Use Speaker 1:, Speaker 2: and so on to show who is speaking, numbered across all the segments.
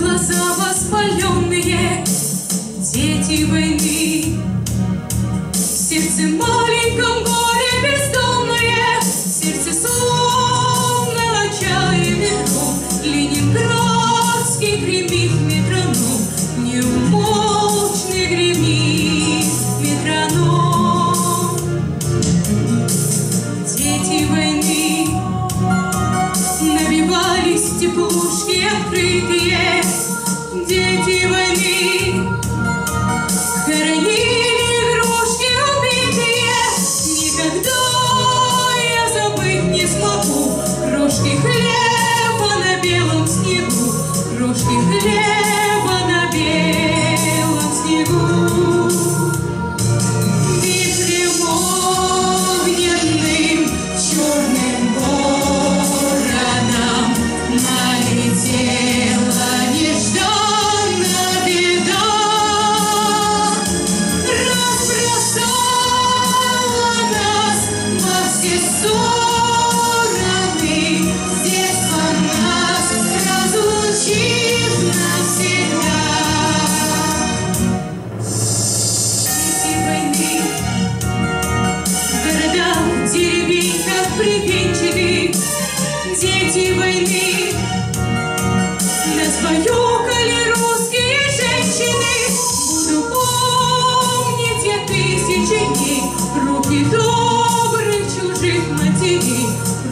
Speaker 1: Глаза воспаленные, дети войны, в сердце маленьком горе бездомное, в сердце словно отчаянный гром, ленинградский гремит метроном, неумолчный гремит метроном. Дети войны набивались теплушки открытые, дети войны хоронили игрушки убитые. Никогда я забыть не смогу крошки хлеба на белом снегу, крошки хлеба на белом снегу. Вихрем огненным черным вороном налетела нежданно беда, разбросала нас во все стороны, с детства нас разлучив навсегда. Дети войны в городах, деревеньках привинчены, дети войны нас баюкали русские женщины. Буду помнить я тысячи дней руки добрых чужих матерей,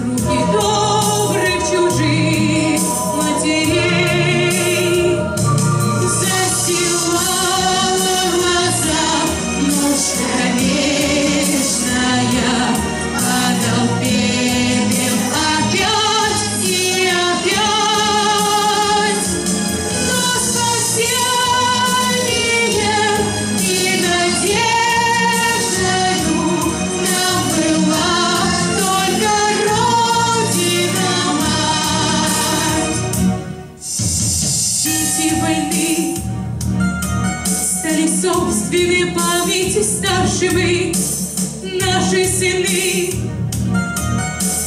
Speaker 1: руки добрых чужих матерей. Застилала глаза ночь кромешная, падал пепел опять и опять. Собственной памяти старшими наши сыны,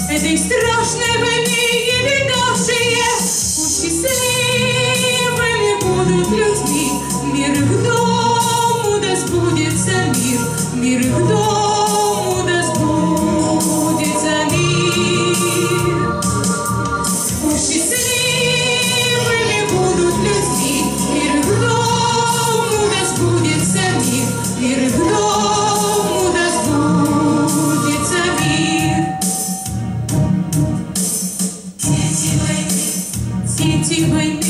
Speaker 1: этой страшной войны не видавшие, пусть счастливыми будут людьми. Мир их дому да сбудется мир, мир их дому да сбудется мир. Пусть счастливыми будут людьми, мир их дому да сбудется мир, мир их дому да сбудется мир. Дети войны, дети войны.